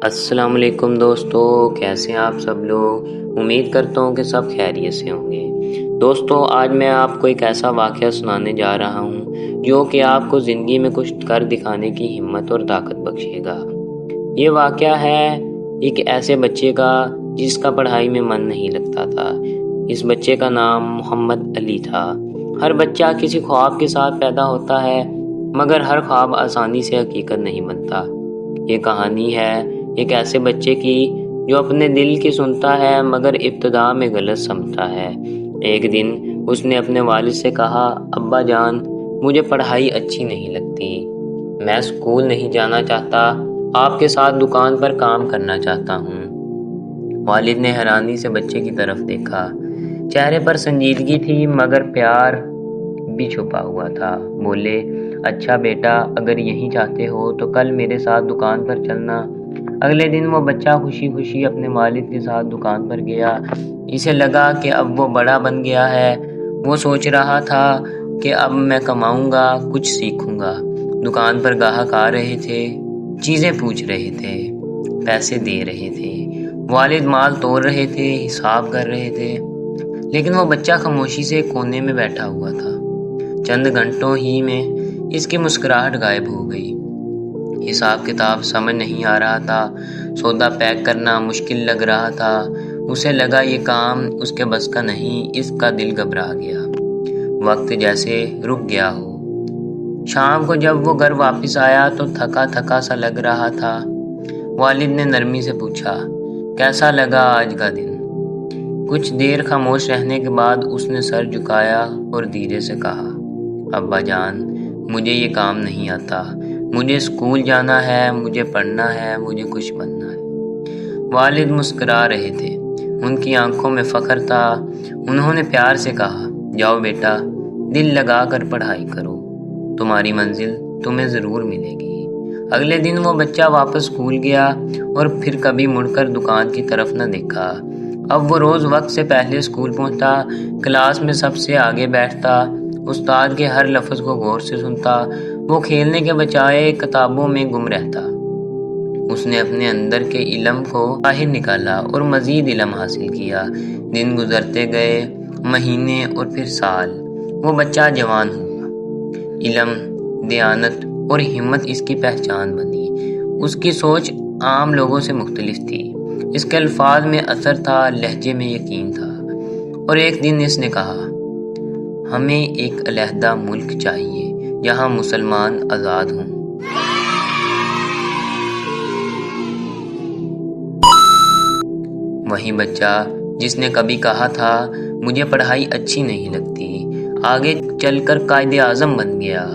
السلام علیکم دوستو، کیسے ہیں آپ سب لوگ؟ امید کرتا ہوں کہ سب خیریت سے ہوں گے۔ دوستو، آج میں آپ کو ایک ایسا واقعہ سنانے جا رہا ہوں جو کہ آپ کو زندگی میں کچھ کر دکھانے کی ہمت اور طاقت بخشے گا۔ یہ واقعہ ہے ایک ایسے بچے کا جس کا پڑھائی میں من نہیں لگتا تھا۔ اس بچے کا نام محمد علی تھا۔ ہر بچہ کسی خواب کے ساتھ پیدا ہوتا ہے، مگر ہر خواب آسانی سے حقیقت نہیں بنتا۔ یہ کہانی ہے ایک ایسے بچے کی جو اپنے دل کی سنتا ہے مگر ابتدا میں غلط سمجھتا ہے۔ ایک دن اس نے اپنے والد سے کہا، ابا جان، مجھے پڑھائی اچھی نہیں لگتی، میں اسکول نہیں جانا چاہتا، آپ کے ساتھ دکان پر کام کرنا چاہتا ہوں۔ والد نے حیرانی سے بچے کی طرف دیکھا، چہرے پر سنجیدگی تھی مگر پیار بھی چھپا ہوا تھا۔ بولے، اچھا بیٹا، اگر یہی چاہتے ہو تو کل میرے ساتھ دکان پر چلنا۔ اگلے دن وہ بچہ خوشی خوشی اپنے والد کے ساتھ دکان پر گیا۔ اسے لگا کہ اب وہ بڑا بن گیا ہے۔ وہ سوچ رہا تھا کہ اب میں کماؤں گا، کچھ سیکھوں گا۔ دکان پر گاہک آ رہے تھے، چیزیں پوچھ رہے تھے، پیسے دے رہے تھے۔ والد مال توڑ رہے تھے، حساب کر رہے تھے، لیکن وہ بچہ خاموشی سے کونے میں بیٹھا ہوا تھا۔ چند گھنٹوں ہی میں اس کی مسکراہٹ غائب ہو گئی۔ حساب کتاب سمجھ نہیں آ رہا تھا، سودا پیک کرنا مشکل لگ رہا تھا۔ اسے لگا یہ کام اس کے بس کا نہیں، اس کا دل گھبرا گیا، وقت جیسے رک گیا ہو۔ شام کو جب وہ گھر واپس آیا تو تھکا تھکا سا لگ رہا تھا۔ والد نے نرمی سے پوچھا، کیسا لگا آج کا دن؟ کچھ دیر خاموش رہنے کے بعد اس نے سر جھکایا اور دھیرے سے کہا، ابا جان، مجھے یہ کام نہیں آتا، مجھے اسکول جانا ہے، مجھے پڑھنا ہے، مجھے کچھ بننا ہے۔ والد مسکرا رہے تھے، ان کی آنکھوں میں فخر تھا۔ انہوں نے پیار سے کہا، جاؤ بیٹا، دل لگا کر پڑھائی کرو، تمہاری منزل تمہیں ضرور ملے گی۔ اگلے دن وہ بچہ واپس اسکول گیا اور پھر کبھی مڑ کر دکان کی طرف نہ دیکھا۔ اب وہ روز وقت سے پہلے اسکول پہنچتا، کلاس میں سب سے آگے بیٹھتا، استاد کے ہر لفظ کو غور سے سنتا۔ وہ کھیلنے کے بجائے کتابوں میں گم رہتا۔ اس نے اپنے اندر کے علم کو باہر نکالا اور مزید علم حاصل کیا۔ دن گزرتے گئے، مہینے اور پھر سال۔ وہ بچہ جوان ہوا۔ علم، دیانت اور ہمت اس کی پہچان بنی۔ اس کی سوچ عام لوگوں سے مختلف تھی۔ اس کے الفاظ میں اثر تھا، لہجے میں یقین تھا۔ اور ایک دن اس نے کہا، ہمیں ایک علیحدہ ملک چاہیے جہاں مسلمان آزاد ہوں۔ وہی بچہ جس نے کبھی کہا تھا مجھے پڑھائی اچھی نہیں لگتی، آگے چل کر قائد اعظم بن گیا۔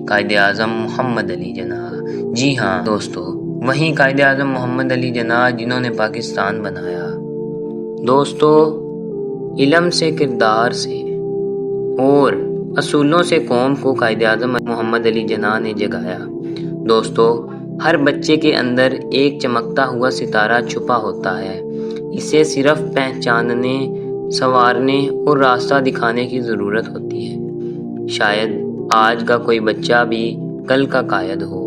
قائد اعظم محمد علی جناح۔ جی ہاں دوستو، وہی قائد اعظم محمد علی جناح جنہوں نے پاکستان بنایا۔ دوستو، علم سے، کردار سے اور اصولوں سے قوم کو قائد اعظم محمد علی جناح نے جگایا۔ دوستو، ہر بچے کے اندر ایک چمکتا ہوا ستارہ چھپا ہوتا ہے، اسے صرف پہچاننے، سنوارنے اور راستہ دکھانے کی ضرورت ہوتی ہے۔ شاید آج کا کوئی بچہ بھی کل کا قائد ہو۔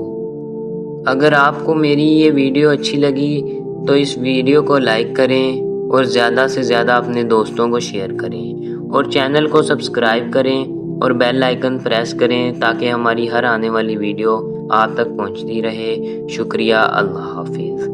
اگر آپ کو میری یہ ویڈیو اچھی لگی تو اس ویڈیو کو لائک کریں اور زیادہ سے زیادہ اپنے دوستوں کو شیئر کریں، اور چینل کو سبسکرائب کریں اور بیل آئیکن پریس کریں تاکہ ہماری ہر آنے والی ویڈیو آپ تک پہنچتی رہے۔ شکریہ، اللہ حافظ۔